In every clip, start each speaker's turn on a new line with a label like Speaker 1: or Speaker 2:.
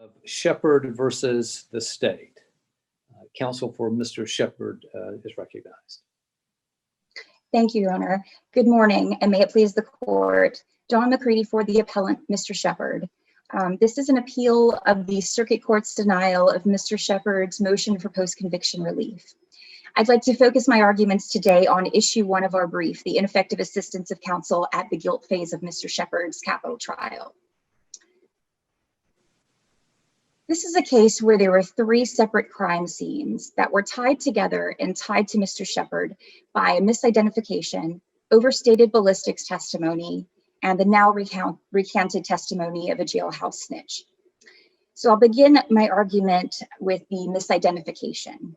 Speaker 1: of Sheppard versus the state. Counsel for Mr. Sheppard is recognized.
Speaker 2: Thank you, Your Honor. Good morning, and may it please the court. Dawn McCready for the appellant, Mr. Sheppard. This is an appeal of the Circuit Court's denial of Mr. Sheppard's motion for post-conviction relief. I'd like to focus my arguments today on issue 1 of our brief, the ineffective assistance of counsel at the guilt phase of Mr. Sheppard's capital trial. This is a case where there were 3 separate crime scenes that were tied together and tied to Mr. Sheppard by a misidentification, overstated ballistics testimony, and the now recanted testimony of a jailhouse snitch. So I'll begin my argument with the misidentification.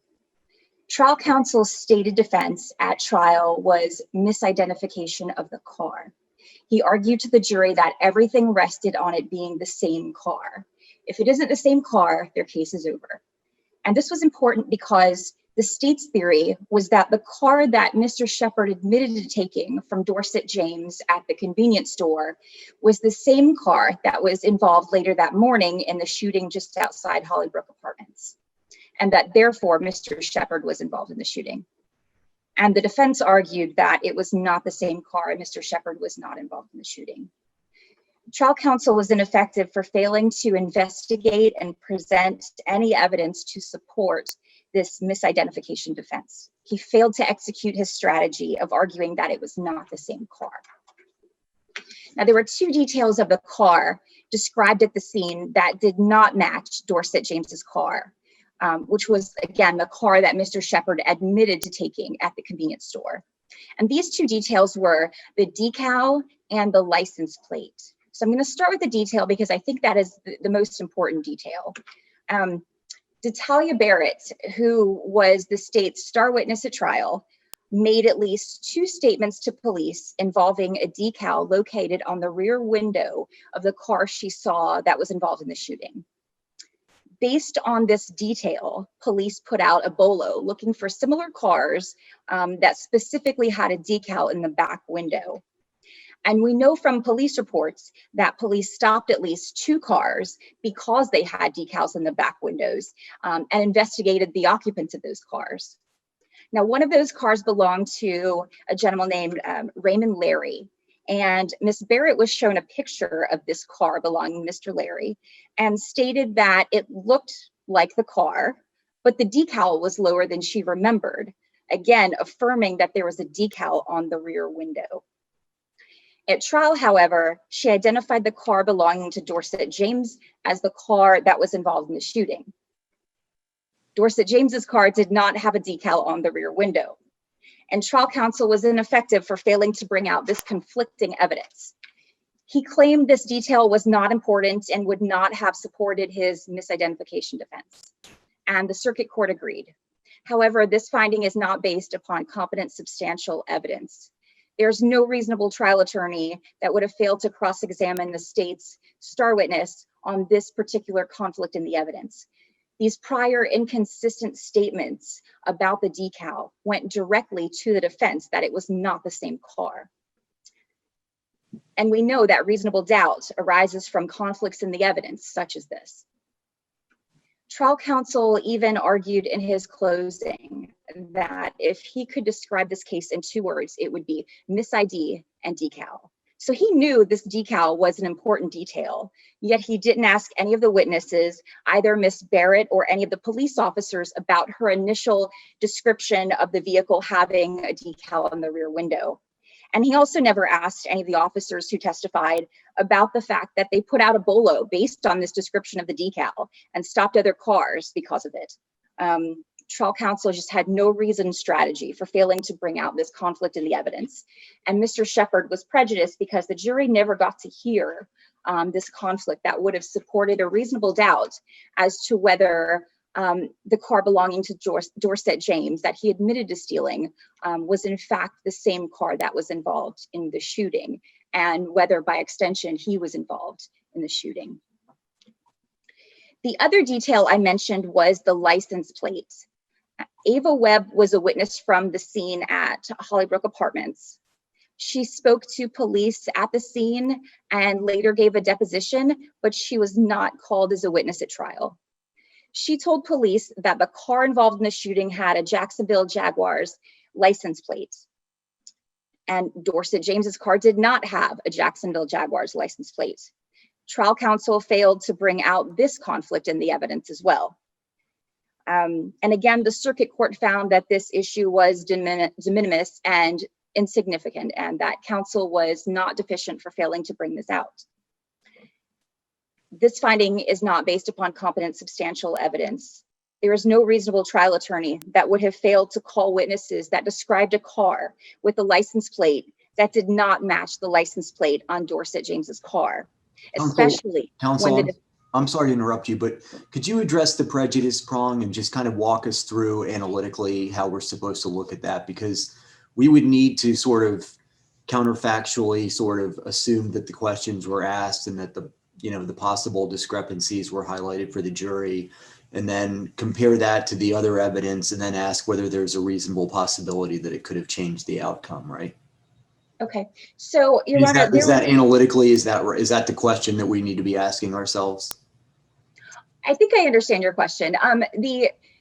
Speaker 2: Trial counsel's stated defense at trial was misidentification of the car. He argued to the jury that everything rested on it being the same car. If it isn't the same car, their case is over. And this was important because the state's theory was that the car that Mr. Sheppard admitted to taking from Dorset James at the convenience store was the same car that was involved later that morning in the shooting just outside Hollybrook Apartments, and that therefore Mr. Sheppard was involved in the shooting. And the defense argued that it was not the same car and Mr. Sheppard was not involved in the shooting. Trial counsel was ineffective for failing to investigate and present any evidence to support this misidentification defense. He failed to execute his strategy of arguing that it was not the same car. Now, there were 2 details of the car described at the scene that did not match Dorset James's car, which was, again, the car that Mr. Sheppard admitted to taking at the convenience store. And these 2 details were the decal and the license plate. So I'm going to start with the detail because I think that is the most important detail. Detalia Barrett, who was the state's star witness at trial, made at least 2 statements to police involving a decal located on the rear window of the car she saw that was involved in the shooting. Based on this detail, police put out a bolo looking for similar cars that specifically had a decal in the back window. And we know from police reports that police stopped at least 2 cars because they had decals in the back windows and investigated the occupants of those cars. Now, one of those cars belonged to a gentleman named Raymond Larry. And Miss Barrett was shown a picture of this car belonging to Mr. Larry and stated that it looked like the car, but the decal was lower than she remembered, again, affirming that there was a decal on the rear window. At trial, however, she identified the car belonging to Dorset James as the car that was involved in the shooting. Dorset James's car did not have a decal on the rear window, and trial counsel was ineffective for failing to bring out this conflicting evidence. He claimed this detail was not important and would not have supported his misidentification defense, and the circuit court agreed. However, this finding is not based upon competent substantial evidence. There's no reasonable trial attorney that would have failed to cross-examine the state's star witness on this particular conflict in the evidence. These prior inconsistent statements about the decal went directly to the defense that it was not the same car. And we know that reasonable doubt arises from conflicts in the evidence, such as this. Trial counsel even argued in his closing that if he could describe this case in 2 words, it would be mis-ID and decal. So he knew this decal was an important detail, yet he didn't ask any of the witnesses, either Miss Barrett or any of the police officers, about her initial description of the vehicle having a decal on the rear window. And he also never asked any of the officers who testified about the fact that they put out a bolo based on this description of the decal and stopped other cars because of it. Trial counsel just had no reasoned strategy for failing to bring out this conflict in the evidence. And Mr. Sheppard was prejudiced because the jury never got to hear this conflict that would have supported a reasonable doubt as to whether the car belonging to Dorset James that he admitted to stealing was in fact the same car that was involved in the shooting, and whether by extension he was involved in the shooting. The other detail I mentioned was the license plate. Ava Webb was a witness from the scene at Hollybrook Apartments. She spoke to police at the scene and later gave a deposition, but she was not called as a witness at trial. She told police that the car involved in the shooting had a Jacksonville Jaguars license plate. And Dorset James's car did not have a Jacksonville Jaguars license plate. Trial counsel failed to bring out this conflict in the evidence as well. And again, the circuit court found that this issue was de minimis and insignificant, and that counsel was not deficient for failing to bring this out. This finding is not based upon competent substantial evidence. There is no reasonable trial attorney that would have failed to call witnesses that described a car with a license plate that did not match the license plate on Dorset James's car, especially
Speaker 3: Counsel,
Speaker 2: when the
Speaker 3: I'm sorry to interrupt you, but could you address the prejudice prong and just kind of walk us through analytically how we're supposed to look at that? Because we would need to sort of counterfactually sort of assume that the questions were asked and that the possible discrepancies were highlighted for the jury, and then compare that to the other evidence and then ask whether there's a reasonable possibility that it could have changed the outcome, right?
Speaker 2: Okay, so Your
Speaker 3: Is
Speaker 2: Honor,
Speaker 3: that analytically, is that the question that we need to be asking ourselves?
Speaker 2: I think I understand your question.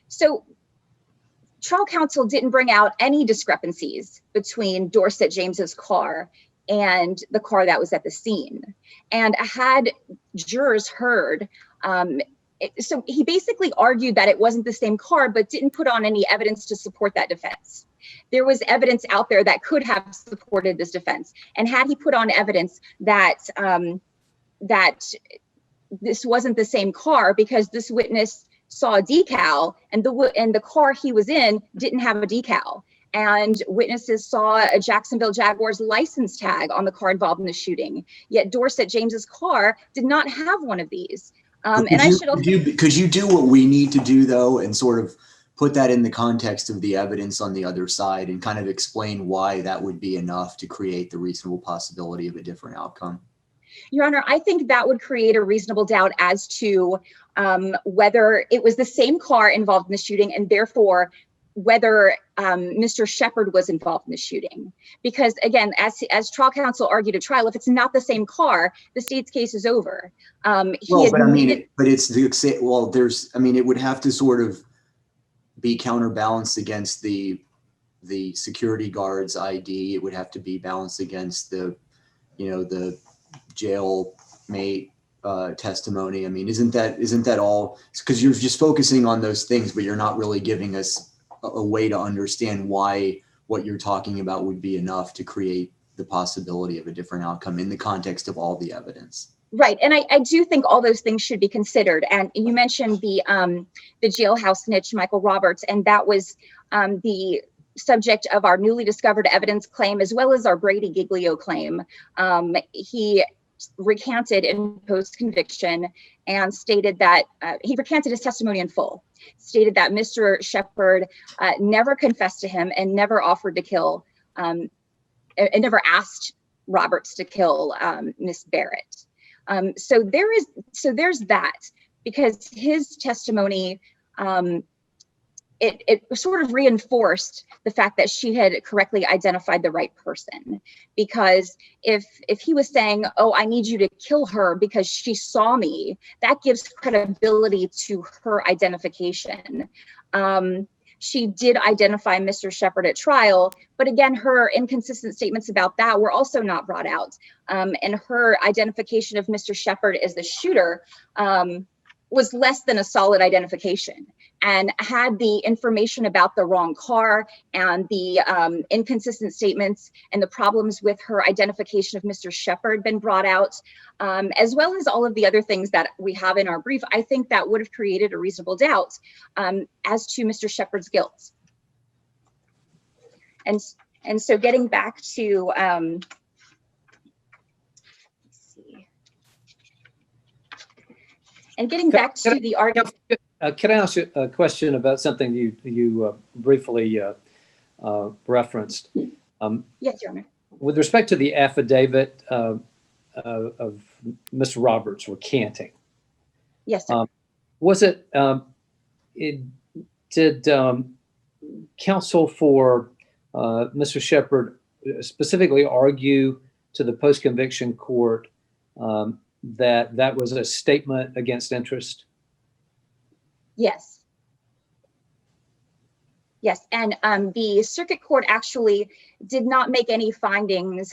Speaker 2: So trial counsel didn't bring out any discrepancies between Dorset James's car and the car that was at the scene. And had jurors heard, so he basically argued that it wasn't the same car, but didn't put on any evidence to support that defense. There was evidence out there that could have supported this defense. And had he put on evidence that that this wasn't the same car because this witness saw a decal and the car he was in didn't have a decal, and witnesses saw a Jacksonville Jaguars license tag on the car involved in the shooting, yet Dorset James's car did not have one of these.
Speaker 3: Could you do what we need to do though, and sort of put that in the context of the evidence on the other side and kind of explain why that would be enough to create the reasonable possibility of a different outcome?
Speaker 2: Your Honor, I think that would create a reasonable doubt as to whether it was the same car involved in the shooting, and therefore whether Mr. Sheppard was involved in the shooting. Because again, as trial counsel argued at trial, if it's not the same car, the state's case is over. It would have to sort of be counterbalanced against the security guard's ID. It would have to be balanced against the jailmate testimony. I mean, isn't that all? Because you're just focusing on those things, but you're not really giving us a way to understand why what you're talking about would be enough to create the possibility of a different outcome in the context of all the evidence. Right, and I do think all those things should be considered. And you mentioned the jailhouse snitch, Michael Roberts, and that was the subject of our newly discovered evidence claim, as well as our Brady Giglio claim. He recanted in post-conviction and stated that he recanted his testimony in full, stated that Mr. Sheppard never confessed to him and never offered to kill, and never asked Roberts to kill Miss Barrett. So there's that, because his testimony, it sort of reinforced the fact that she had correctly identified the right person. Because if he was saying, "Oh, I need you to kill her because she saw me," that gives credibility to her identification. She did identify Mr. Sheppard at trial, but again, her inconsistent statements about that were also not brought out. And her identification of Mr. Sheppard as the shooter was less than a solid identification, and had the information about the wrong car and the inconsistent statements and the problems with her identification of Mr. Sheppard been brought out, as well as all of the other things that we have in our brief, I think that would have created a reasonable doubt as to Mr. Sheppard's guilt. And so getting back to, the argument.
Speaker 1: Can I ask you a question about something you briefly referenced?
Speaker 2: Yes, Your Honor.
Speaker 1: With respect to the affidavit of Mr. Roberts recanting.
Speaker 2: Yes, sir.
Speaker 1: Did counsel for Mr. Sheppard specifically argue to the post-conviction court that that was a statement against interest?
Speaker 2: Yes. Yes, and the circuit court actually did not make any findings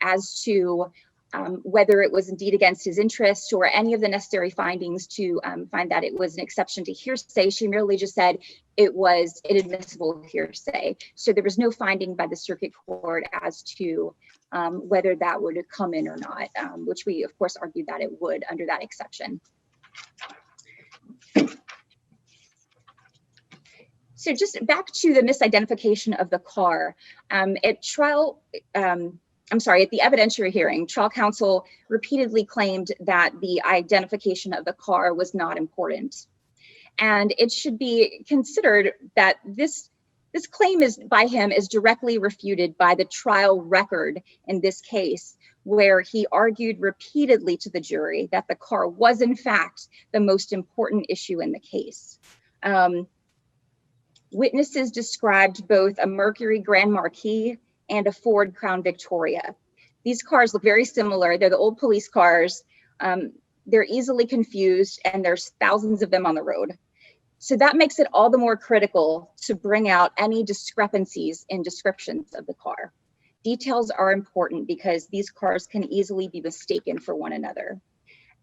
Speaker 2: as to whether it was indeed against his interest or any of the necessary findings to find that it was an exception to hearsay. She merely just said it was inadmissible hearsay. So there was no finding by the circuit court as to whether that would come in or not, which we of course argued that it would under that exception. So just back to the misidentification of the car. At trial, at the evidentiary hearing, trial counsel repeatedly claimed that the identification of the car was not important. And it should be considered that this claim by him is directly refuted by the trial record in this case, where he argued repeatedly to the jury that the car was in fact the most important issue in the case. Witnesses described both a Mercury Grand Marquis and a Ford Crown Victoria. These cars look very similar. They're the old police cars. They're easily confused, and there's thousands of them on the road. So that makes it all the more critical to bring out any discrepancies in descriptions of the car. Details are important because these cars can easily be mistaken for one another.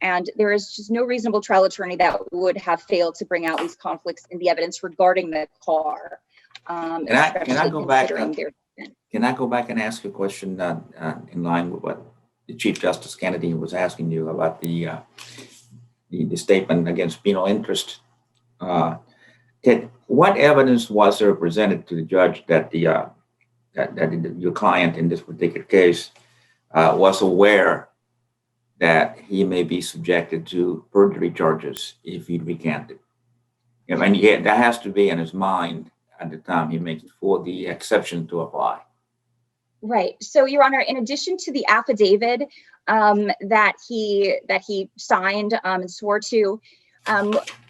Speaker 2: And there is just no reasonable trial attorney that would have failed to bring out these conflicts in the evidence regarding the car.
Speaker 4: Can I go back? Can I go back and ask a question in line with what the Chief Justice Kennedy was asking you about the statement against penal interest? What evidence was there presented to the judge that your client in this particular case was aware that he may be subjected to perjury charges if he recanted? I mean, that has to be in his mind at the time he makes it for the exception to apply.
Speaker 2: Right. So, Your Honor, in addition to the affidavit that he signed and swore to,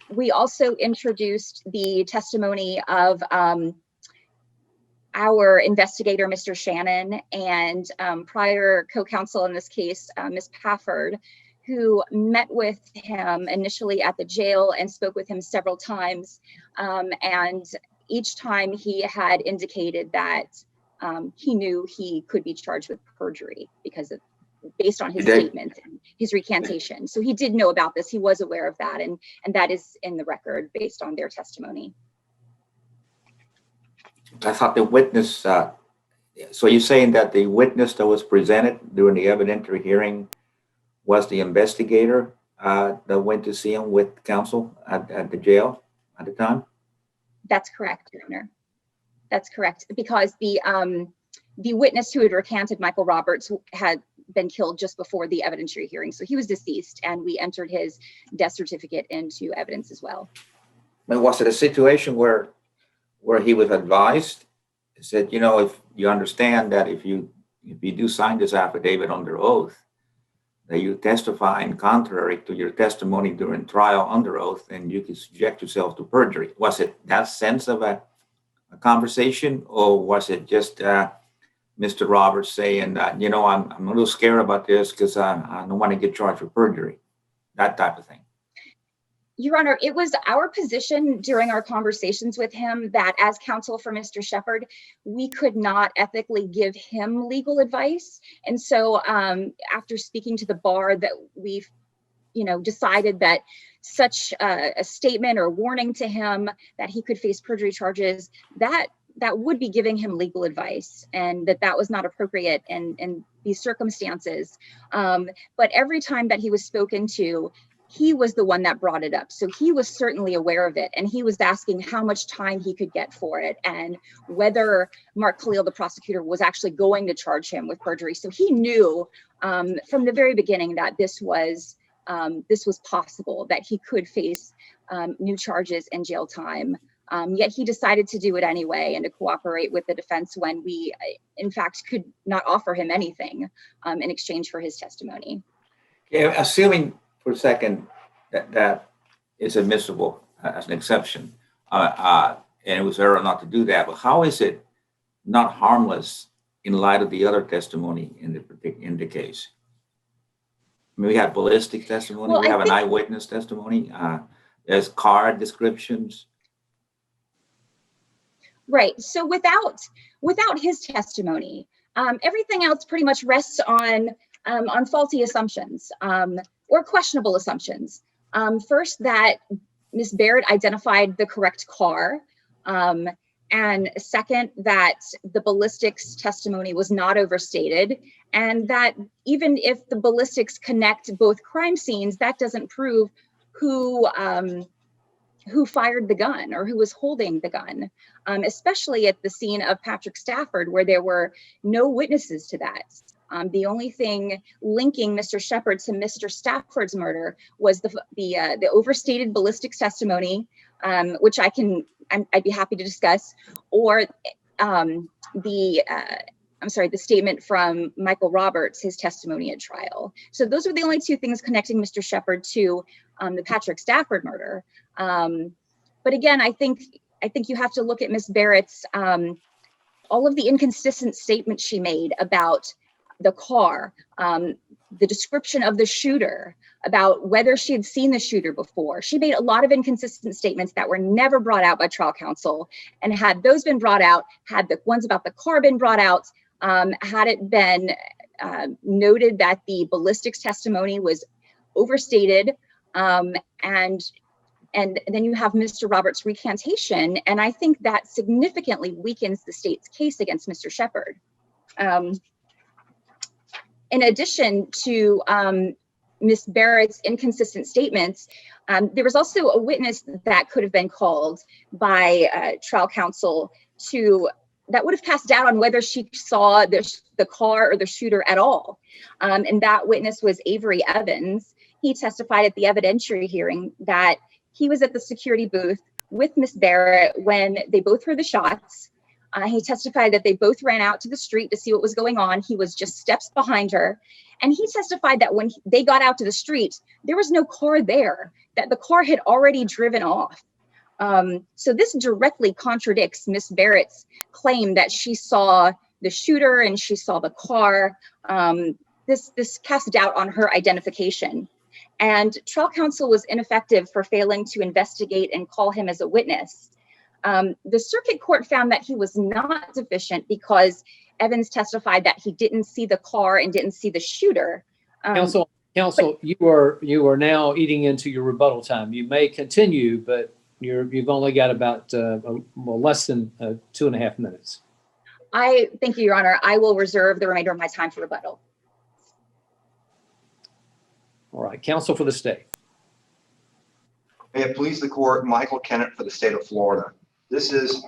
Speaker 2: we also introduced the testimony of our investigator, Mr. Shannon, and prior co-counsel in this case, Ms. Pafford, who met with him initially at the jail and spoke with him several times. And each time he had indicated that he knew he could be charged with perjury based on his statement and his recantation. So he did know about this. He was aware of that. And that is in the record based on their testimony.
Speaker 4: I thought the witness, so you're saying that the witness that was presented during the evidentiary hearing was the investigator that went to see him with counsel at the jail at the time?
Speaker 2: That's correct, Your Honor. That's correct, because the witness who had recanted, Michael Roberts, had been killed just before the evidentiary hearing. So he was deceased, and we entered his death certificate into evidence as well.
Speaker 4: But was it a situation where he was advised, said, if you understand that if you do sign this affidavit under oath, that you testify in contrary to your testimony during trial under oath, and you can subject yourself to perjury? Was it that sense of a conversation, or was it just Mr. Roberts saying that, I'm a little scared about this because I don't want to get charged with perjury, that type of thing?
Speaker 2: Your Honor, it was our position during our conversations with him that as counsel for Mr. Sheppard, we could not ethically give him legal advice. And so after speaking to the bar, that we've, decided that such a statement or warning to him that he could face perjury charges, that would be giving him legal advice, and that was not appropriate in these circumstances. But every time that he was spoken to, he was the one that brought it up. So he was certainly aware of it, and he was asking how much time he could get for it and whether Mark Khalil, the prosecutor, was actually going to charge him with perjury. So he knew from the very beginning that this was possible, that he could face new charges and jail time. Yet he decided to do it anyway and to cooperate with the defense when we, in fact, could not offer him anything in exchange for his testimony.
Speaker 4: Yeah, assuming for a second that is admissible as an exception, and it was error not to do that, but how is it not harmless in light of the other testimony in the case? I mean, we have ballistic testimony,
Speaker 2: Well,
Speaker 4: we
Speaker 2: I
Speaker 4: have an
Speaker 2: think-
Speaker 4: eyewitness testimony, there's car descriptions.
Speaker 2: Right. So without his testimony, everything else pretty much rests on faulty assumptions or questionable assumptions. First, that Ms. Barrett identified the correct car. And second, that the ballistics testimony was not overstated, and that even if the ballistics connect both crime scenes, that doesn't prove who fired the gun or who was holding the gun, especially at the scene of Patrick Stafford, where there were no witnesses to that. The only thing linking Mr. Sheppard to Mr. Stafford's murder was the overstated ballistics testimony, which I'd be happy to discuss, or the statement from Michael Roberts, his testimony at trial. So those are the only two things connecting Mr. Sheppard to the Patrick Stafford murder. But again, I think you have to look at Ms. Barrett's all of the inconsistent statements she made about the car, the description of the shooter, about whether she had seen the shooter before. She made a lot of inconsistent statements that were never brought out by trial counsel. And had those been brought out, had the ones about the car been brought out, had it been noted that the ballistics testimony was overstated, and then you have Mr. Roberts' recantation, and I think that significantly weakens the state's case against Mr. Sheppard. In addition to Ms. Barrett's inconsistent statements, there was also a witness that could have been called by trial counsel that would have cast doubt on whether she saw the car or the shooter at all. And that witness was Avery Evans. He testified at the evidentiary hearing that he was at the security booth with Ms. Barrett when they both heard the shots. He testified that they both ran out to the street to see what was going on. He was just steps behind her. And he testified that when they got out to the street, there was no car there, that the car had already driven off. So this directly contradicts Ms. Barrett's claim that she saw the shooter and she saw the car. This casts doubt on her identification. And trial counsel was ineffective for failing to investigate and call him as a witness. The circuit court found that he was not deficient because Evans testified that he didn't see the car and didn't see the shooter.
Speaker 1: Counsel, you are now eating into your rebuttal time. You may continue, but you've only got about less than 2.5 minutes.
Speaker 2: Thank you, Your Honor. I will reserve the remainder of my time for rebuttal.
Speaker 1: All right, counsel for the state.
Speaker 5: May it please the court, Michael Kennett for the state of Florida. This is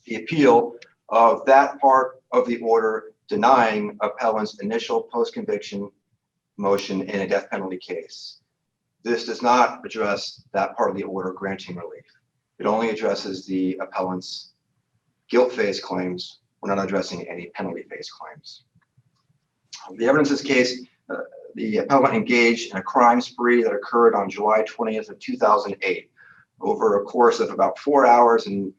Speaker 5: the appeal of that part of the order denying appellant's initial post-conviction motion in a death penalty case. This does not address that part of the order granting relief. It only addresses the appellant's guilt phase claims. We're not addressing any penalty phase claims. The evidence in this case, the appellant engaged in a crime spree that occurred on July 20th of 2008. Over a course of about 4 hours and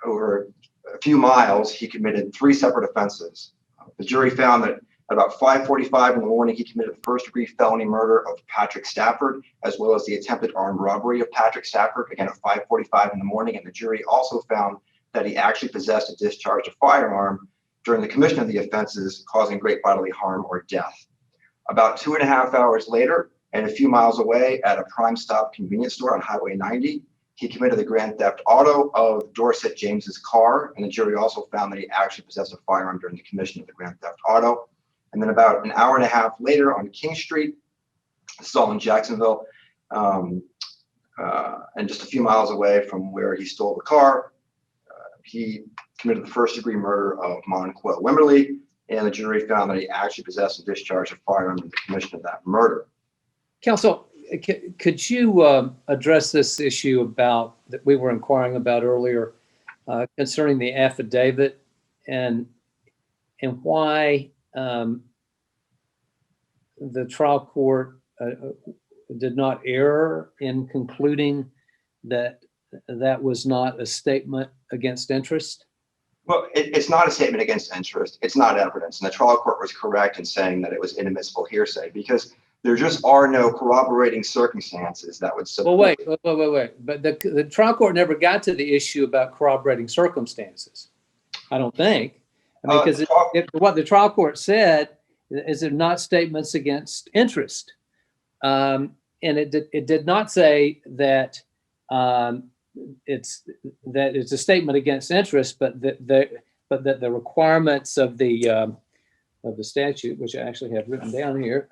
Speaker 5: over a few miles, he committed 3 separate offenses. The jury found that at about 5:45 in the morning, he committed the first-degree felony murder of Patrick Stafford, as well as the attempted armed robbery of Patrick Stafford, again at 5:45 in the morning. And the jury also found that he actually possessed and discharged a firearm during the commission of the offenses, causing great bodily harm or death. About 2.5 hours later, and a few miles away at a Prime Stop convenience store on Highway 90, he committed the grand theft auto of Dorset James's car, and the jury also found that he actually possessed a firearm during the commission of the grand theft auto. And then about an hour and a half later on King Street, this is all in Jacksonville, and just a few miles away from where he stole the car, he committed the first-degree murder of Monquell Wimberly, and the jury found that he actually possessed and discharged a firearm in the commission of that murder.
Speaker 1: Counsel, could you address this issue that we were inquiring about earlier concerning the affidavit and why the trial court did not err in concluding that that was not a statement against interest?
Speaker 5: Well, it's not a statement against interest. It's not evidence. And the trial court was correct in saying that it was inadmissible hearsay because there just are no corroborating circumstances that would support.
Speaker 1: Well, wait. But the trial court never got to the issue about corroborating circumstances. I don't think. I mean, because what the trial court said is they're not statements against interest. And it did not say that it's a statement against interest, but that the requirements of the statute, which I actually have written down here,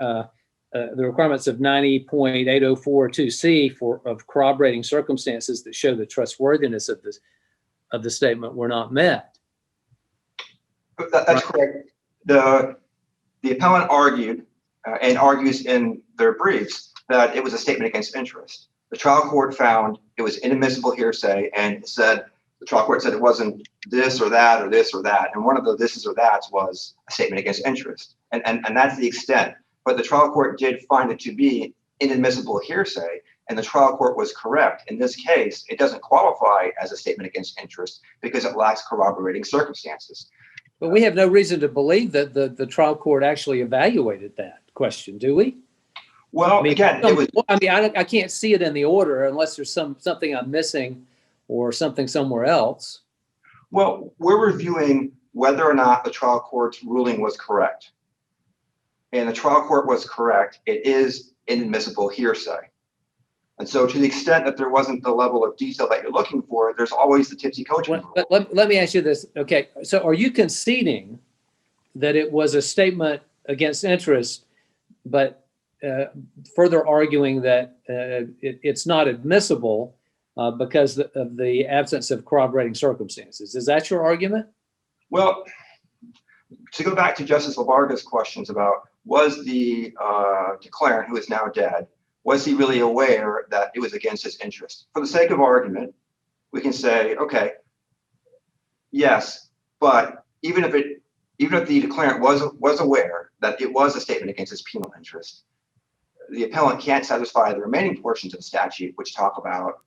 Speaker 1: the requirements of 90.8042C of corroborating circumstances that show the trustworthiness of the statement were not met.
Speaker 5: That's correct. The appellant argued and argues in their briefs that it was a statement against interest. The trial court found it was inadmissible hearsay and said, the trial court said it wasn't this or that or this or that. And one of the thises or that's was a statement against interest. And that's the extent. But the trial court did find it to be inadmissible hearsay, and the trial court was correct. In this case, it doesn't qualify as a statement against interest because it lacks corroborating circumstances.
Speaker 1: But we have no reason to believe that the trial court actually evaluated that question, do we?
Speaker 5: Well, again, it was.
Speaker 1: I can't see it in the order unless there's something I'm missing or something somewhere else.
Speaker 5: Well, we're reviewing whether or not the trial court's ruling was correct. And the trial court was correct. It is inadmissible hearsay. And so to the extent that there wasn't the level of detail that you're looking for, there's always the tipsy coaching.
Speaker 1: Let me ask you this. Okay, so are you conceding that it was a statement against interest, but further arguing that it's not admissible because of the absence of corroborating circumstances? Is that your argument?
Speaker 5: Well, to go back to Justice LaVarga's questions about was the declarant, who is now dead, was he really aware that it was against his interest? For the sake of argument, we can say, okay, yes, but even if the declarant was aware that it was a statement against his penal interest, the appellant can't satisfy the remaining portions of the statute, which talk about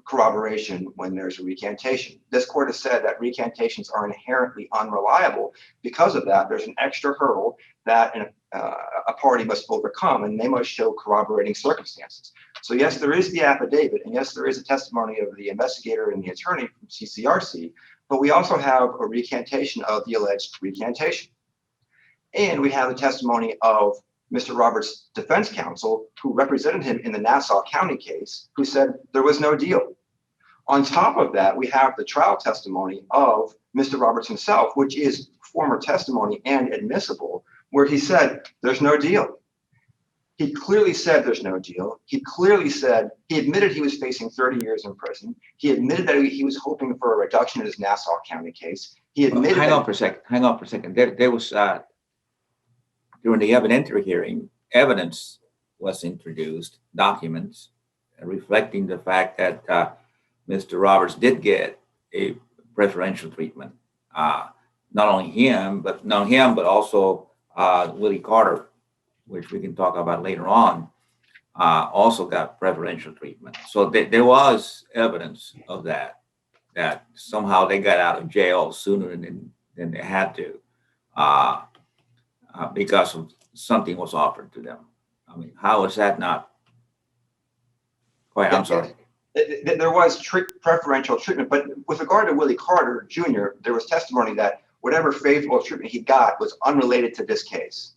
Speaker 5: corroboration when there's a recantation. This court has said that recantations are inherently unreliable. Because of that, there's an extra hurdle that a party must overcome, and they must show corroborating circumstances. So yes, there is the affidavit, and yes, there is a testimony of the investigator and the attorney from CCRC, but we also have a recantation of the alleged recantation. And we have the testimony of Mr. Roberts' defense counsel, who represented him in the Nassau County case, who said there was no deal. On top of that, we have the trial testimony of Mr. Roberts himself, which is former testimony and admissible, where he said there's no deal. He clearly said there's no deal. He clearly said, he admitted he was facing 30 years in prison. He admitted that he was hoping for a reduction in his Nassau County case. He admitted.
Speaker 4: Hang on for a second. There was during the evidentiary hearing, evidence was introduced, documents reflecting the fact that Mr. Roberts did get a preferential treatment. Not only him, but also Willie Carter, which we can talk about later on, also got preferential treatment. So there was evidence of that somehow they got out of jail sooner than they had to. Because of something was offered to them. I mean, how is that not? I'm sorry.
Speaker 5: There was preferential treatment, but with regard to Willie Carter Jr., there was testimony that whatever favorable treatment he got was unrelated to this case.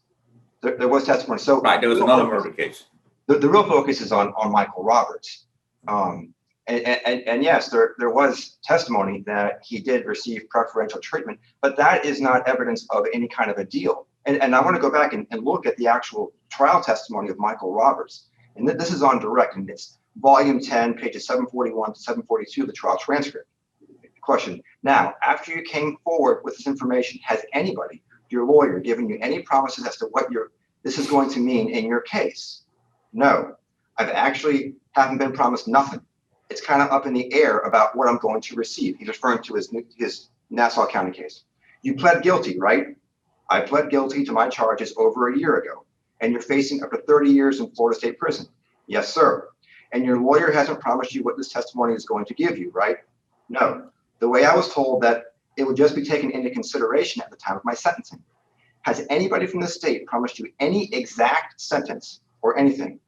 Speaker 5: There was testimony. So
Speaker 4: right, there was another murder case.
Speaker 5: The real focus is on Monquell Roberts. And yes, there was testimony that he did receive preferential treatment, but that is not evidence of any kind of a deal. And I want to go back and look at the actual trial testimony of Monquell Roberts. And this is on direct, and it's volume 10, pages 741 to 742 of the trial transcript. Question. Now, after you came forward with this information, has anybody, your lawyer, given you any promises as to what this is going to mean in your case? No, I've actually haven't been promised nothing. It's kind of up in the air about what I'm going to receive. He's referring to his Nassau County case. You pled guilty, right? I pled guilty to my charges over a year ago, and you're facing up to 30 years in Florida State Prison. Yes, sir. And your lawyer hasn't promised you what this testimony is going to give you, right? No. The way I was told that it would just be taken into consideration at the time of my sentencing. Has anybody from the state promised you any exact sentence or anything?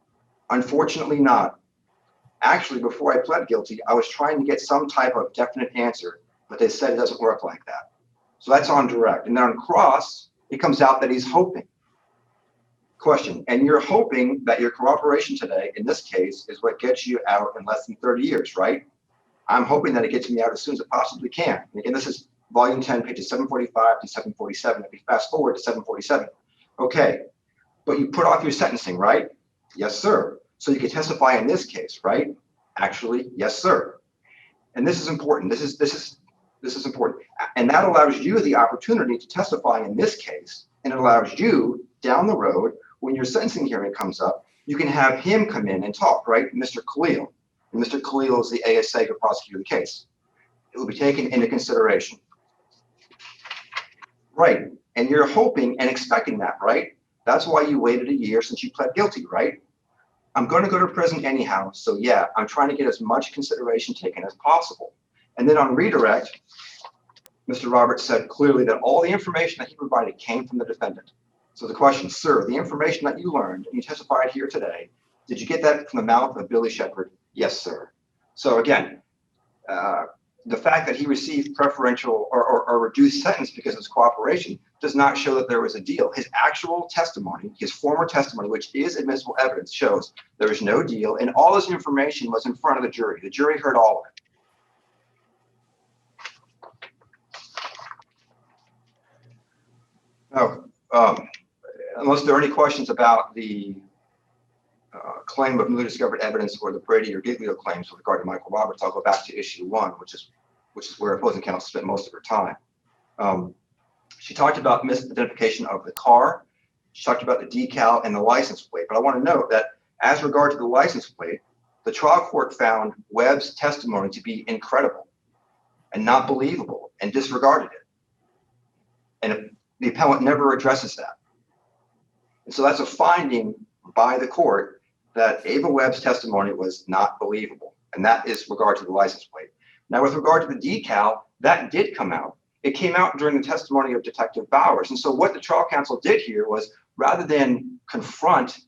Speaker 5: Unfortunately not. Actually, before I pled guilty, I was trying to get some type of definite answer, but they said it doesn't work like that. So that's on direct. And then on cross, it comes out that he's hoping. Question, and you're hoping that your cooperation today, in this case, is what gets you out in less than 30 years, right? I'm hoping that it gets me out as soon as it possibly can. And again, this is volume 10, pages 745 to 747. If we fast forward to 747, okay, but you put off your sentencing, right? Yes, sir. So you can testify in this case, right? Actually, yes, sir. And this is important. This is important. And that allows you the opportunity to testify in this case, and it allows you down the road, when your sentencing hearing comes up, you can have him come in and talk, right? Mr. Khalil. And Mr. Khalil is the ASA who prosecuted the case. It will be taken into consideration. Right. And you're hoping and expecting that, right? That's why you waited a year since you pled guilty, right? I'm going to go to prison anyhow. So yeah, I'm trying to get as much consideration taken as possible. And then on redirect, Mr. Roberts said clearly that all the information that he provided came from the defendant. So the question, sir, the information that you learned and you testified here today, did you get that from the mouth of Billy Sheppard? Yes, sir. So again, the fact that he received preferential or reduced sentence because of his cooperation does not show that there was a deal. His actual testimony, his former testimony, which is admissible evidence, shows there was no deal, and all this information was in front of the jury. The jury heard all of it. Now, unless there are any questions about the claim of newly discovered evidence or the Brady or Giglio claims with regard to Monquell Roberts, I'll go back to issue 1, which is where opposing counsel spent most of her time. She talked about misidentification of the car. She talked about the decal and the license plate. But I want to note that as regard to the license plate, the trial court found Webb's testimony to be incredible and not believable and disregarded it. And the appellant never addresses that. And so that's a finding by the court that Ava Webb's testimony was not believable. And that is regard to the license plate. Now, with regard to the decal, that did come out. It came out during the testimony of Detective Bowers. And so what the trial counsel did here was, rather than confront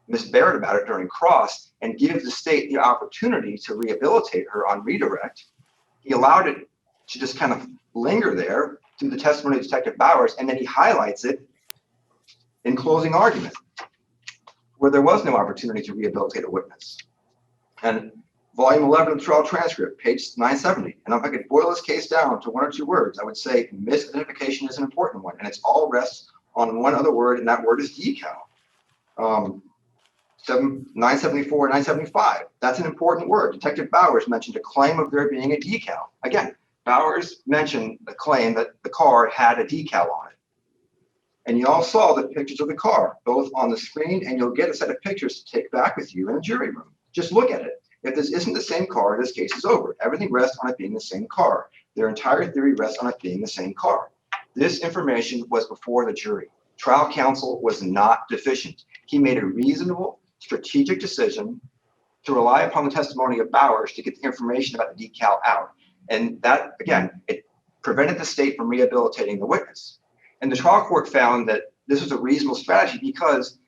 Speaker 5: Ms. Barrett about it during cross and give the state the opportunity to rehabilitate her on redirect, he allowed it to just kind of linger there through the testimony of Detective Bowers, and then he highlights it in closing argument, where there was no opportunity to rehabilitate a witness. And volume 11 of the trial transcript, page 970. And if I could boil this case down to 1 or 2 words, I would say misidentification is an important one, and it's all rests on one other word, and that word is decal. 974 and 975. That's an important word. Detective Bowers mentioned a claim of there being a decal. Again, Bowers mentioned the claim that the car had a decal on it. And you all saw the pictures of the car, both on the screen, and you'll get a set of pictures to take back with you in the jury room. Just look at it. If this isn't the same car, this case is over. Everything rests on it being the same car. Their entire theory rests on it being the same car. This information was before the jury. Trial counsel was not deficient. He made a reasonable, strategic decision to rely upon the testimony of Bowers to get the information about the decal out. And that, again, it prevented the state from rehabilitating the witness. And the trial court found that this was a reasonable strategy because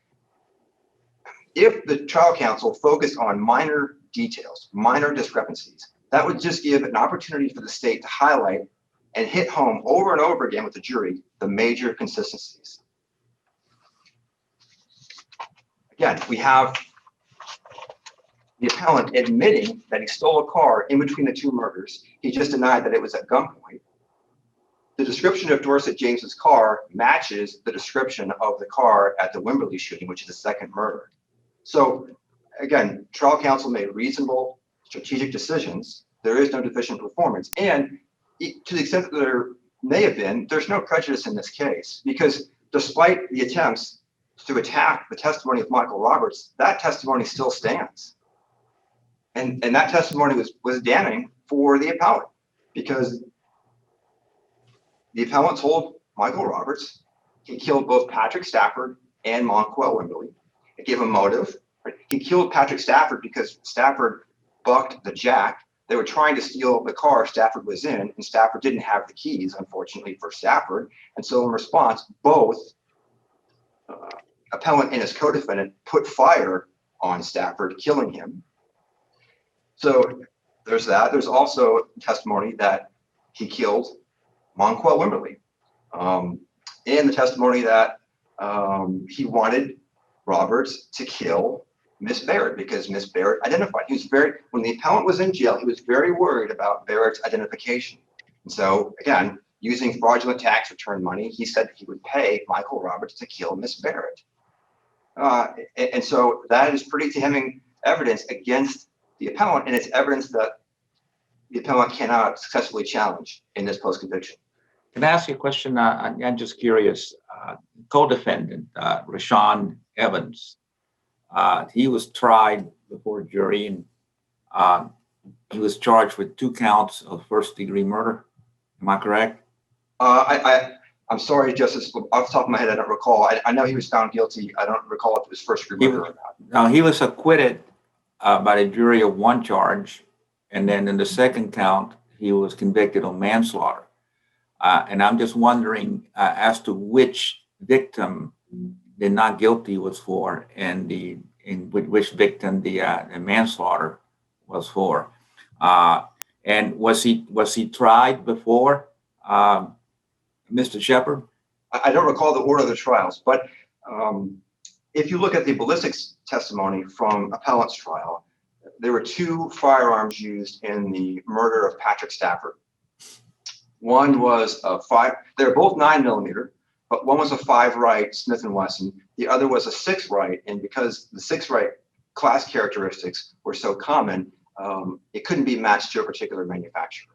Speaker 5: if the trial counsel focused on minor details, minor discrepancies, that would just give an opportunity for the state to highlight and hit home over and over again with the jury the major consistencies. Again, we have the appellant admitting that he stole a car in between the 2 murders. He just denied that it was at gunpoint. The description of Dorset James's car matches the description of the car at the Wimberly shooting, which is the 2nd murder. So again, trial counsel made reasonable, strategic decisions. There is no deficient performance. And to the extent that there may have been, there's no prejudice in this case, because despite the attempts to attack the testimony of Monquell Roberts, that testimony still stands. And that testimony was damning for the appellant, because the appellant told Monquell Roberts he killed both Patrick Stafford and Monquell Wimberly. It gave him motive. He killed Patrick Stafford because Stafford bucked the jack they were trying to steal the car Stafford was in, and Stafford didn't have the keys, unfortunately for Stafford. And so in response, both Appellant and his co-defendant put fire on Stafford, killing him. So there's that. There's also testimony that he killed Monquell Wimberly. And the testimony that he wanted Roberts to kill Miss Barrett because Miss Barrett identified. When the appellant was in jail, he was very worried about Barrett's identification. And so again, using fraudulent tax return money, he said he would pay Michael Roberts to kill Miss Barrett. And so that is pretty damning evidence against the appellant, and it's evidence that the appellant cannot successfully challenge in this post-conviction.
Speaker 4: Can I ask you a question? I'm just curious. Co-defendant, Rashawn Evans, he was tried before a jury, and he was charged with 2 counts of first-degree murder. Am I correct?
Speaker 5: I'm sorry, Justice, off the top of my head, I don't recall. I know he was found guilty. I don't recall if it was first-degree murder or not.
Speaker 4: No, he was acquitted by the jury of 1 charge, and then in the second count, he was convicted of manslaughter. And I'm just wondering as to which victim the not guilty was for, and which victim the manslaughter was for. And was he tried before Mr. Sheppard?
Speaker 5: I don't recall the order of the trials, but if you look at the ballistics testimony from appellant's trial, there were 2 firearms used in the murder of Patrick Stafford. One was a 5, they're both 9mm, but one was a 5-right Smith & Wesson. The other was a 6-right, and because the 6-right class characteristics were so common, it couldn't be matched to a particular manufacturer.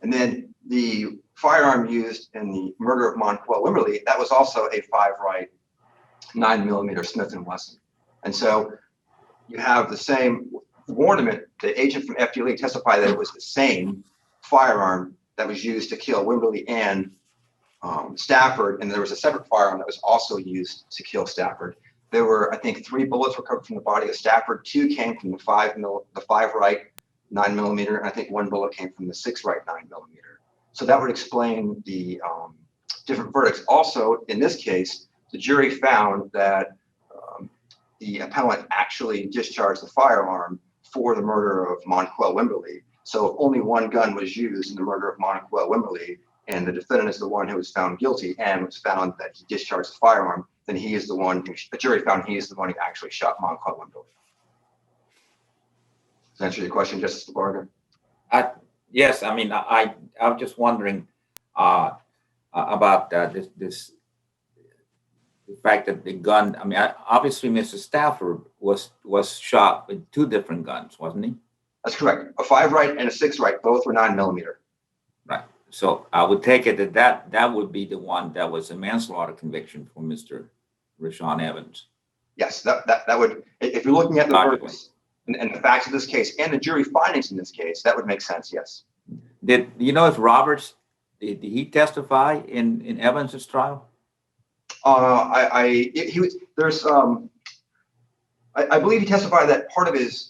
Speaker 5: And then the firearm used in the murder of Monquell Wimberly, that was also a 5-right 9mm Smith & Wesson. And so you have the same warnament. The agent from FDLE testified that it was the same firearm that was used to kill Wimberly and Stafford, and there was a separate firearm that was also used to kill Stafford. There were, I think, 3 bullets recovered from the body of Stafford. 2 came from the 5-right 9mm, and I think 1 bullet came from the 6-right 9mm. So that would explain the different verdicts. Also, in this case, the jury found that the appellant actually discharged the firearm for the murder of Monquell Wimberly. So if only 1 gun was used in the murder of Monquell Wimberly, and the defendant is the one who was found guilty and was found that he discharged the firearm, then he is the one who, the jury found he is the one who actually shot Monquell Wimberly. Does that answer your question, Justice Barger?
Speaker 4: Yes, I mean, I'm just wondering about the fact that the gun, I mean, obviously Mr. Stafford was shot with 2 different guns, wasn't he?
Speaker 5: That's correct. A 5-right and a 6-right, both were 9mm.
Speaker 4: Right. So I would take it that would be the one that was a manslaughter conviction for Mr. Rashawn Evans.
Speaker 5: Yes, that would, if you're looking at the verdicts and the facts of this case and the jury findings in this case, that would make sense, yes.
Speaker 4: Do you know if Roberts, did he testify in Evans's trial?
Speaker 5: I believe he testified that part of his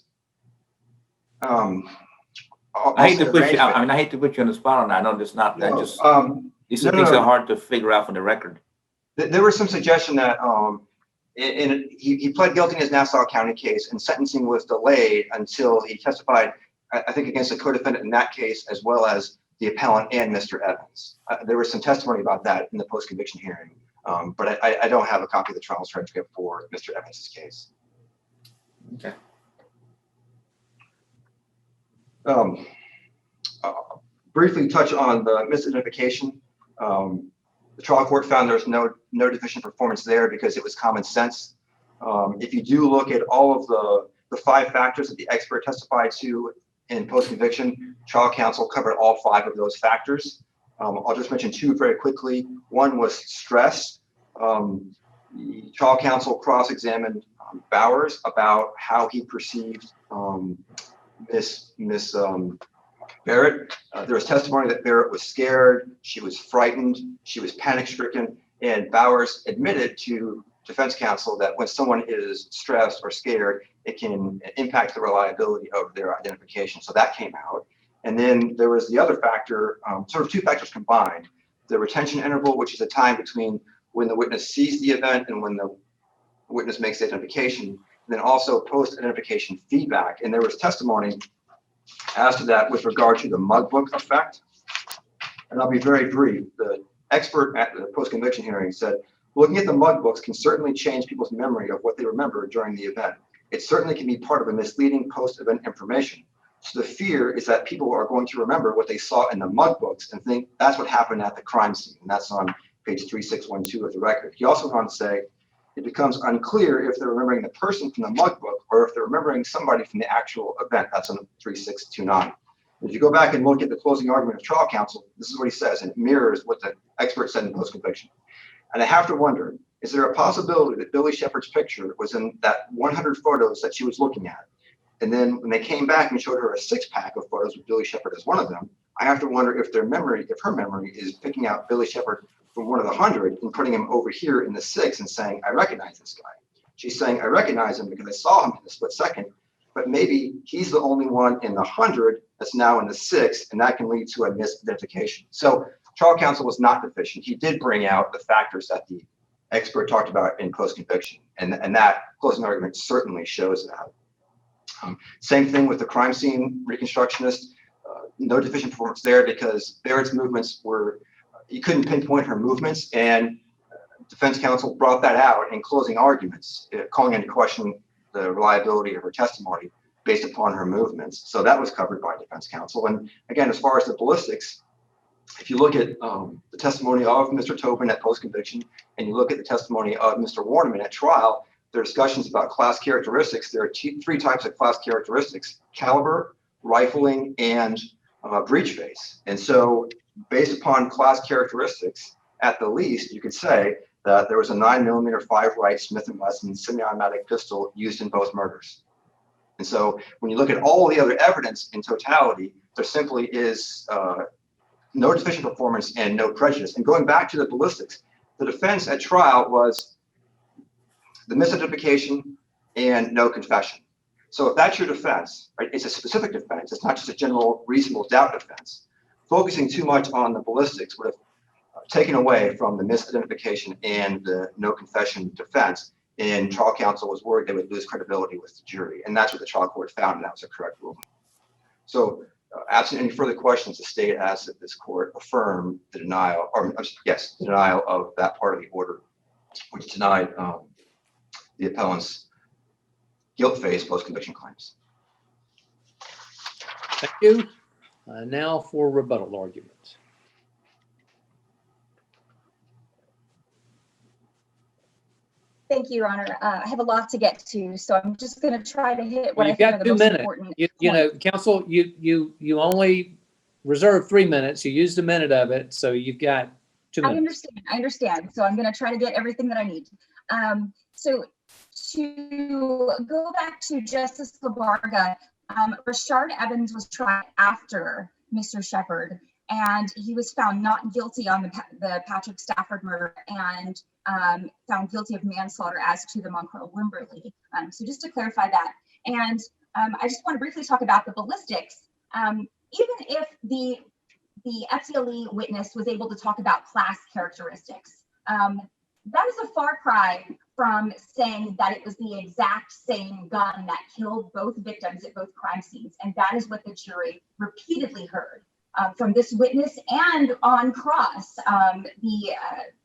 Speaker 4: I hate to put you on the spot on that. I know it's not that just these things are hard to figure out from the record.
Speaker 5: There was some suggestion that he pled guilty in his Nassau County case, and sentencing was delayed until he testified, I think, against a co-defendant in that case, as well as the appellant and Mr. Evans. There was some testimony about that in the post-conviction hearing, but I don't have a copy of the trial transcript for Mr. Evans's case.
Speaker 4: Okay.
Speaker 5: Briefly touch on the misidentification. The trial court found there's no deficient performance there because it was common sense. If you do look at all of the 5 factors that the expert testified to in post-conviction, trial counsel covered all 5 of those factors. I'll just mention 2 very quickly. One was stress. The trial counsel cross-examined Bowers about how he perceived Miss Barrett. There was testimony that Barrett was scared, she was frightened, she was panic-stricken, and Bowers admitted to defense counsel that when someone is stressed or scared, it can impact the reliability of their identification. So that came out. And then there was the other factor, sort of two factors combined. The retention interval, which is the time between when the witness sees the event and when the witness makes the identification, and then also post-identification feedback. And there was testimony as to that with regard to the mug book effect. And I'll be very brief. The expert at the post-conviction hearing said, looking at the mug books can certainly change people's memory of what they remember during the event. It certainly can be part of a misleading post-event information. So the fear is that people are going to remember what they saw in the mug books and think that's what happened at the crime scene. And that's on page 3612 of the record. He also went on to say, it becomes unclear if they're remembering the person from the mug book or if they're remembering somebody from the actual event. That's on 3629. If you go back and look at the closing argument of trial counsel, this is what he says, and it mirrors what the expert said in post-conviction. And I have to wonder, is there a possibility that Billy Sheppard's picture was in that 100 photos that she was looking at? And then when they came back and showed her a 6-pack of photos with Billy Sheppard as one of them, I have to wonder if her memory is picking out Billy Sheppard from one of the 100 and putting him over here in the 6 and saying, I recognize this guy. She's saying, I recognize him because I saw him in a split second, but maybe he's the only one in the 100 that's now in the 6, and that can lead to a misidentification. So trial counsel was not deficient. He did bring out the factors that the expert talked about in post-conviction, and that closing argument certainly shows that. Same thing with the crime scene reconstructionist. No deficient performance there because Barrett's movements were, you couldn't pinpoint her movements, and defense counsel brought that out in closing arguments, calling into question the reliability of her testimony based upon her movements. So that was covered by defense counsel. And again, as far as the ballistics, if you look at the testimony of Mr. Tobin at post-conviction, and you look at the testimony of Mr. Warneman at trial, there are discussions about class characteristics. There are 3 types of class characteristics: caliber, rifling, and breech face. And so based upon class characteristics, at the least, you could say that there was a 9mm 5-right Smith & Wesson semi-automatic pistol used in both murders. And so when you look at all the other evidence in totality, there simply is no deficient performance and no prejudice. And going back to the ballistics, the defense at trial was the misidentification and no confession. So if that's your defense, right, it's a specific defense. It's not just a general reasonable doubt defense. Focusing too much on the ballistics would have taken away from the misidentification and the no confession defense. And trial counsel was worried they would lose credibility with the jury. And that's what the trial court found, and that was a correct ruling. So absent any further questions, the state asks that this court affirm the denial, or yes, the denial of that part of the order, which denied the appellant's guilt-phase post-conviction claims.
Speaker 1: Thank you. Now for rebuttal arguments.
Speaker 2: Thank you, Your Honor. I have a lot to get to, so I'm just going to try to hit what I
Speaker 1: You've
Speaker 2: think
Speaker 1: got
Speaker 2: are the
Speaker 1: 2
Speaker 2: most
Speaker 1: minutes.
Speaker 2: important
Speaker 1: You know,
Speaker 2: points.
Speaker 1: counsel, you only reserved 3 minutes. You used a minute of it, so you've got 2 minutes.
Speaker 2: I understand. So I'm going to try to get everything that I need. So to go back to Justice Labarga, Rashard Evans was tried after Mr. Sheppard, and he was found not guilty on the Patrick Stafford murder and found guilty of manslaughter as to the Monquell Wimberly. So just to clarify that. And I just want to briefly talk about the ballistics. Even if the FCLE witness was able to talk about class characteristics, that is a far cry from saying that it was the exact same gun that killed both victims at both crime scenes. And that is what the jury repeatedly heard from this witness and on cross. The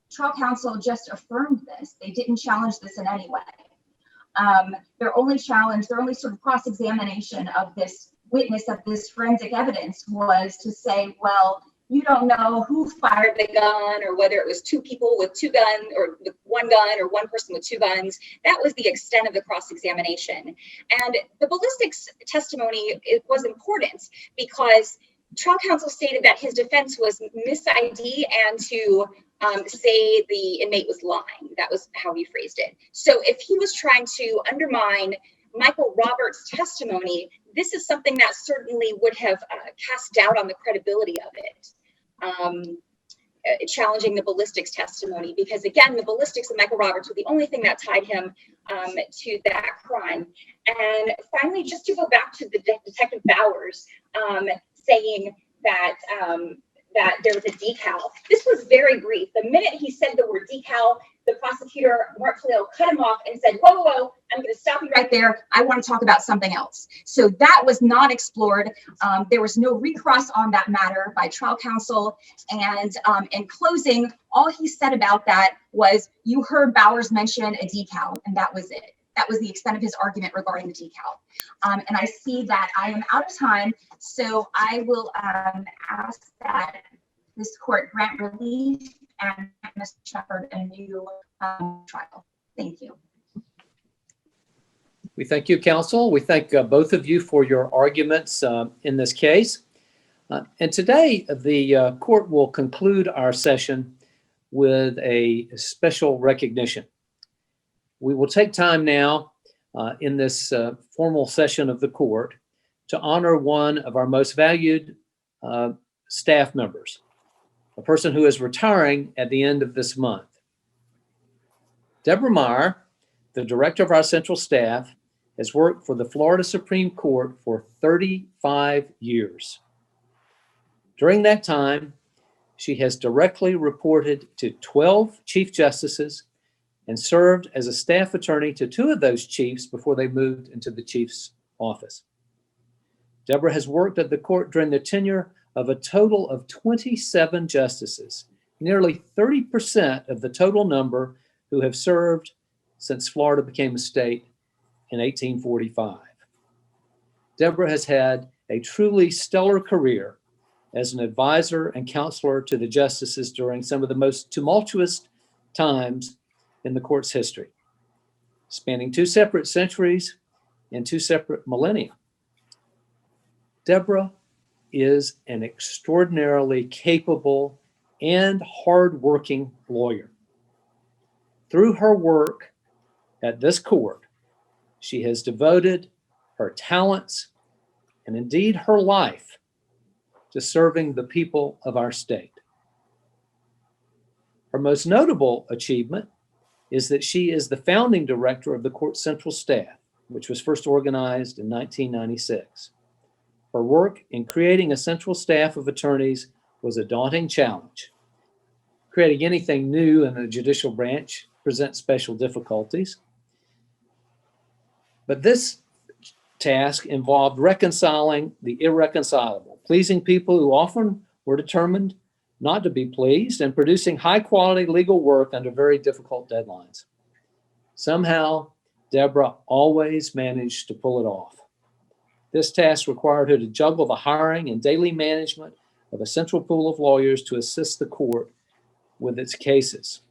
Speaker 2: trial counsel just affirmed this. They didn't challenge this in any way. Their only sort of cross-examination of this witness, of this forensic evidence, was to say, well, you don't know who fired the gun or whether it was 2 people with 2 guns or with 1 gun or 1 person with 2 guns. That was the extent of the cross-examination. And the ballistics testimony, it was important because trial counsel stated that his defense was mis-ID and to say the inmate was lying. That was how he phrased it. So if he was trying to undermine Michael Roberts' testimony, this is something that certainly would have cast doubt on the credibility of it. challenging the ballistics testimony, because again, the ballistics of Michael Roberts were the only thing that tied him to that crime. And finally, just to go back to the Detective Bowers saying that that there was a decal. This was very brief. The minute he said the word decal, the prosecutor, Mark Khalil, cut him off and said, whoa, whoa, whoa, I'm going to stop you right there. I want to talk about something else. So that was not explored. There was no recross on that matter by trial counsel. And in closing, all he said about that was, you heard Bowers mention a decal, and that was it. That was the extent of his argument regarding the decal. And I see that I am out of time, so I will ask that this court grant relief and Mr. Sheppard a new trial. Thank you.
Speaker 1: We thank you, counsel. We thank both of you for your arguments in this case. And today, the court will conclude our session with a special recognition. We will take time now in this formal session of the court to honor one of our most valued staff members, a person who is retiring at the end of this month. Deborah Meyer, the director of our central staff, has worked for the Florida Supreme Court for 35 years. During that time, she has directly reported to 12 chief justices and served as a staff attorney to 2 of those chiefs before they moved into the chief's office. Deborah has worked at the court during the tenure of a total of 27 justices, nearly 30% of the total number who have served since Florida became a state in 1845. Deborah has had a truly stellar career as an advisor and counselor to the justices during some of the most tumultuous times in the court's history, spanning 2 separate centuries and 2 separate millennia. Deborah is an extraordinarily capable and hardworking lawyer. Through her work at this court, she has devoted her talents and indeed her life to serving the people of our state. Her most notable achievement is that she is the founding director of the court's central staff, which was first organized in 1996. Her work in creating a central staff of attorneys was a daunting challenge. Creating anything new in the judicial branch presents special difficulties. But this task involved reconciling the irreconcilable, pleasing people who often were determined not to be pleased, and producing high-quality legal work under very difficult deadlines. Somehow, Deborah always managed to pull it off. This task required her to juggle the hiring and daily management of a central pool of lawyers to assist the court with its cases.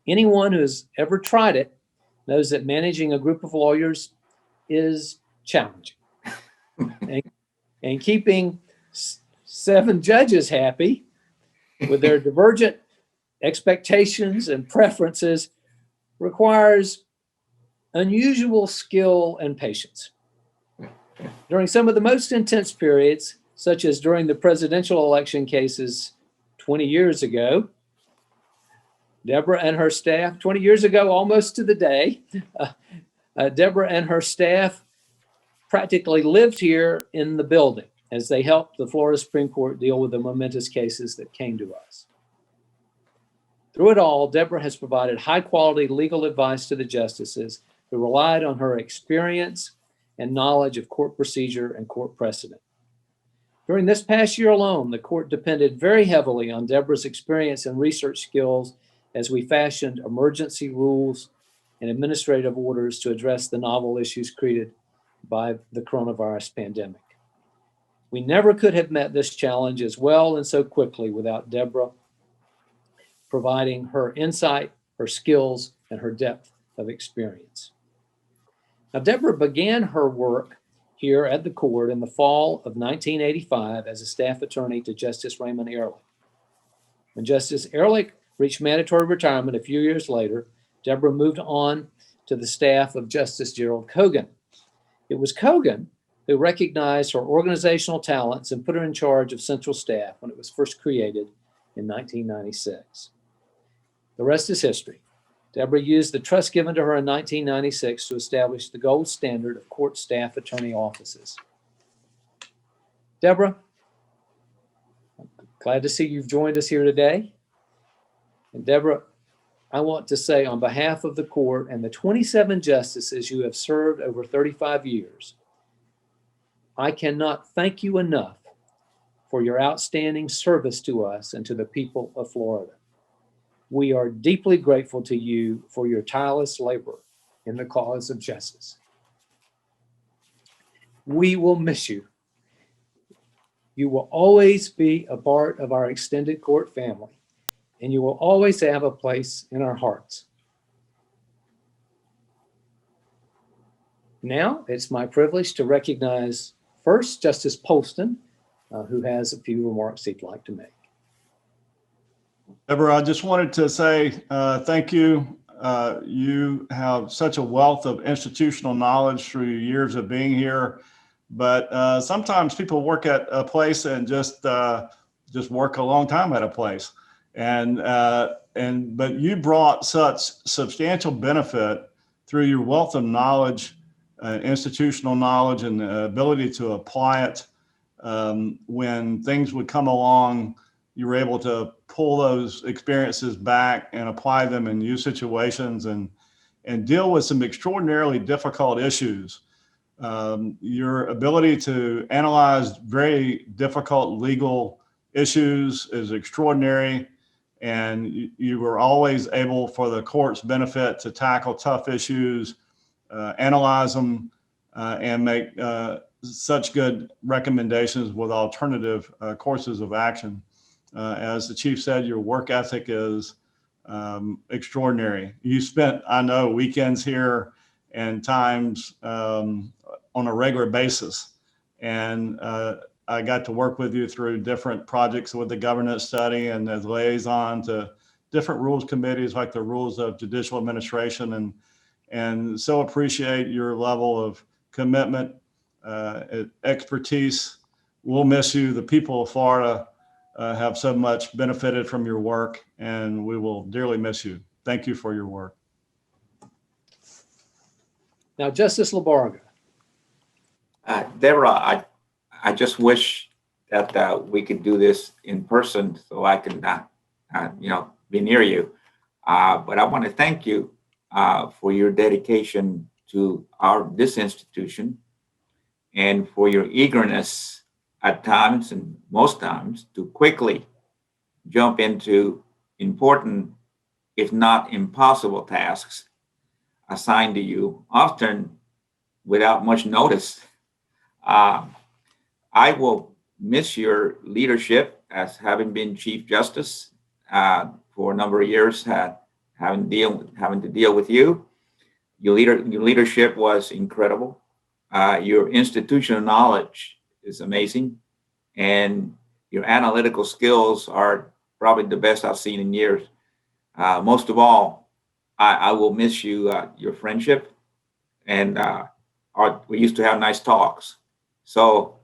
Speaker 1: Anyone who's ever tried it knows that managing a group of lawyers is challenging. and keeping 7 judges happy with their divergent expectations and preferences requires unusual skill and patience. During some of the most intense periods, such as during the presidential election cases 20 years ago, Deborah and her staff, 20 years ago, almost to the day, Deborah and her staff practically lived here in the building as they helped the Florida Supreme Court deal with the momentous cases that came to us. Through it all, Deborah has provided high-quality legal advice to the justices who relied on her experience and knowledge of court procedure and court precedent. During this past year alone, the court depended very heavily on Deborah's experience and research skills as we fashioned emergency rules and administrative orders to address the novel issues created by the coronavirus pandemic. We never could have met this challenge as well and so quickly without Deborah providing her insight, her skills, and her depth of experience. Now, Deborah began her work here at the court in the fall of 1985 as a staff attorney to Justice Raymond Ehrlich. When Justice Ehrlich reached mandatory retirement a few years later, Deborah moved on to the staff of Justice Gerald Kogan. It was Kogan who recognized her organizational talents and put her in charge of central staff when it was first created in 1996. The rest is history. Deborah used the trust given to her in 1996 to establish the gold standard of court staff attorney offices. Deborah, I'm glad to see you've joined us here today. And Deborah, I want to say on behalf of the court and the 27 justices you have served over 35 years, I cannot thank you enough for your outstanding service to us and to the people of Florida. We are deeply grateful to you for your tireless labor in the cause of justice. We will miss you. You will always be a part of our extended court family, and you will always have a place in our hearts. Now, it's my privilege to recognize first Justice Poston, who has a few remarks he'd like to make.
Speaker 6: Deborah, I just wanted to say thank you. You have such a wealth of institutional knowledge through years of being here, but sometimes people work at a place and just work a long time at a place, but you brought such substantial benefit through your wealth of knowledge, institutional knowledge, and the ability to apply it when things would come along. You were able to pull those experiences back and apply them in new situations and deal with some extraordinarily difficult issues. Your ability to analyze very difficult legal issues is extraordinary, and you were always able, for the court's benefit, to tackle tough issues, analyze them, and make such good recommendations with alternative courses of action. As the chief said, your work ethic is extraordinary. You spent, I know, weekends here and times on a regular basis. And I got to work with you through different projects with the governance study and as liaison to different rules committees like the Rules of Judicial Administration, and so appreciate your level of commitment, expertise. We'll miss you. The people of Florida have so much benefited from your work, and we will dearly miss you. Thank you for your work.
Speaker 1: Now, Justice Labarga.
Speaker 4: Deborah, I just wish that we could do this in person so I can, be near you. But I want to thank you for your dedication to this institution and for your eagerness at times and most times to quickly jump into important, if not impossible, tasks assigned to you, often without much notice. I will miss your leadership as having been Chief Justice for a number of years, having to deal with you. Your leadership was incredible. Your institutional knowledge is amazing, and your analytical skills are probably the best I've seen in years. Most of all, I will miss you, your friendship, and we used to have nice talks. So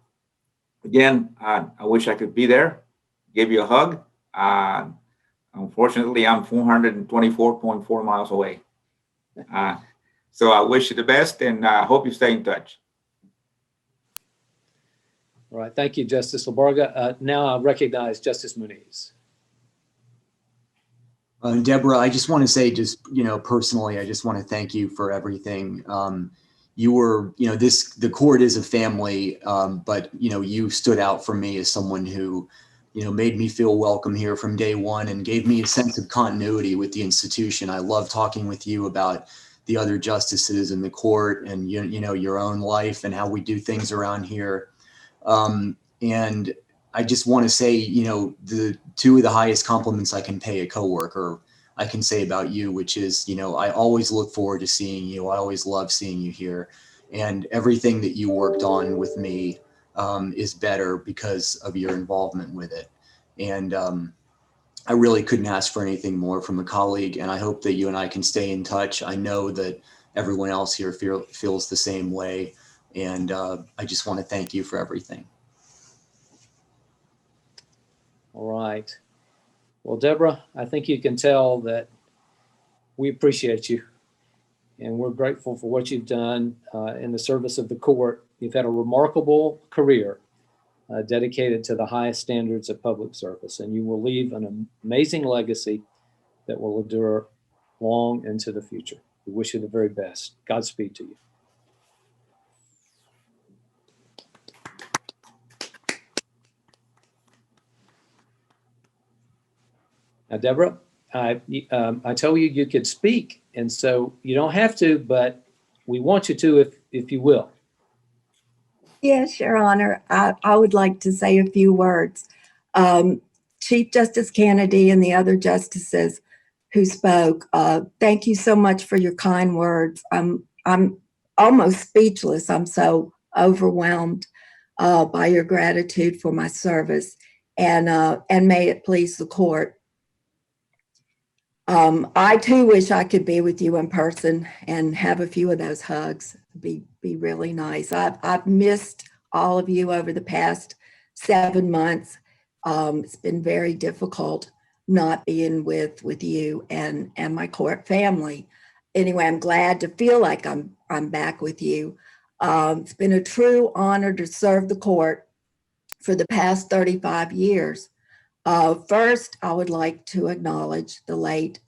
Speaker 4: again, I wish I could be there, give you a hug. Unfortunately, I'm 424.4 miles away. So I wish you the best, and I hope you stay in touch.
Speaker 1: All right, thank you, Justice Labarga. Now I recognize Justice Muniz.
Speaker 3: Deborah, I just want to say, personally, I just want to thank you for everything. You were, the court is a family, but, you stood out for me as someone who, made me feel welcome here from day one and gave me a sense of continuity with the institution. I love talking with you about the other justices in the court and, your own life and how we do things around here. And I just want to say, the two of the highest compliments I can pay a coworker, I can say about you, which is, I always look forward to seeing you. I always love seeing you here. And everything that you worked on with me is better because of your involvement with it. And I really couldn't ask for anything more from a colleague. And I hope that you and I can stay in touch. I know that everyone else here feels the same way. And I just want to thank you for everything.
Speaker 1: All right. Well, Deborah, I think you can tell that we appreciate you, and we're grateful for what you've done in the service of the court. You've had a remarkable career dedicated to the highest standards of public service, and you will leave an amazing legacy that will endure long into the future. We wish you the very best. Godspeed to you. Now, Deborah, I told you could speak, and so you don't have to, but we want you to if you will.
Speaker 7: Yes, Your Honor. I would like to say a few words. Chief Justice Kennedy and the other justices who spoke, thank you so much for your kind words. I'm almost speechless. I'm so overwhelmed by your gratitude for my service, and may it please the court. I too wish I could be with you in person and have a few of those hugs. Be really nice. I've missed all of you over the past 7 months. It's been very difficult not being with you and my court family. Anyway, I'm glad to feel like I'm back with you. It's been a true honor to serve the court for the past 35 years. First, I would like to acknowledge the late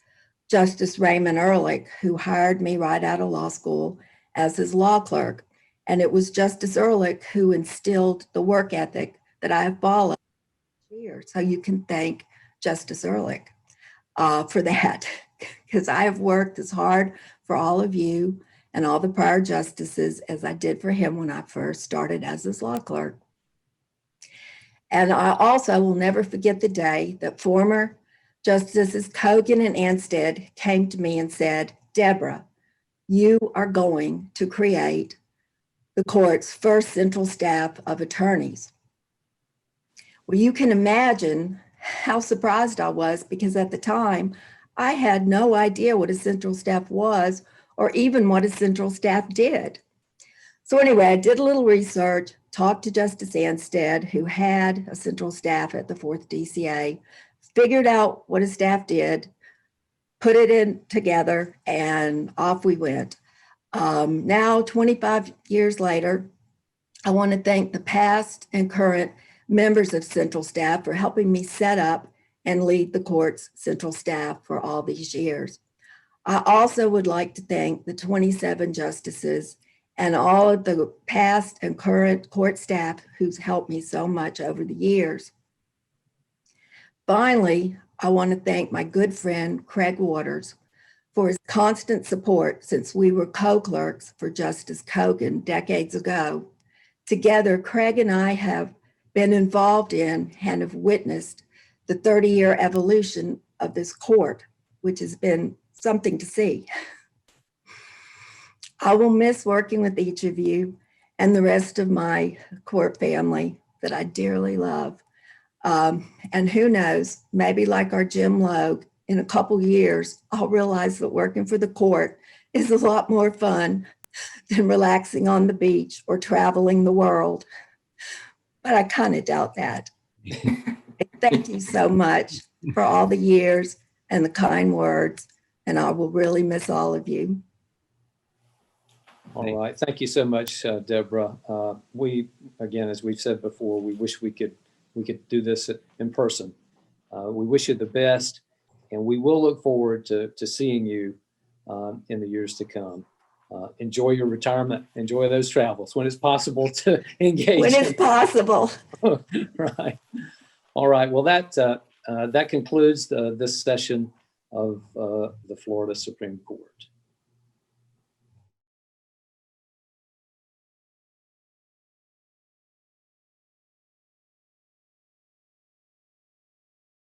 Speaker 7: Justice Raymond Ehrlich, who hired me right out of law school as his law clerk. And it was Justice Ehrlich who instilled the work ethic that I have followed here. So you can thank Justice Ehrlich for that, because I have worked as hard for all of you and all the prior justices as I did for him when I first started as his law clerk. And I also will never forget the day that former Justices Kogan and Anstead came to me and said, Deborah, you are going to create the court's first central staff of attorneys. Well, you can imagine how surprised I was, because at the time, I had no idea what a central staff was or even what a central staff did. So anyway, I did a little research, talked to Justice Anstead, who had a central staff at the 4th DCA, figured out what a staff did, put it in together, and off we went. Now, 25 years later, I want to thank the past and current members of central staff for helping me set up and lead the court's central staff for all these years. I also would like to thank the 27 justices and all of the past and current court staff who's helped me so much over the years. Finally, I want to thank my good friend, Craig Waters, for his constant support since we were co-clerks for Justice Kogan decades ago. Together, Craig and I have been involved in and have witnessed the 30-year evolution of this court, which has been something to see. I will miss working with each of you and the rest of my court family that I dearly love. And who knows, maybe like our Jim Logue, in a couple years, I'll realize that working for the court is a lot more fun than relaxing on the beach or traveling the world. But I kind of doubt that. Thank you so much for all the years and the kind words, and I will really miss all of you.
Speaker 1: All right. Thank you so much, Deborah. We, again, as we've said before, we wish we could do this in person. We wish you the best, and we will look forward to seeing you in the years to come. Enjoy your retirement. Enjoy those travels when it's possible to engage.
Speaker 7: When it's possible.
Speaker 1: Right. All right. Well, that concludes this session of the Florida Supreme Court.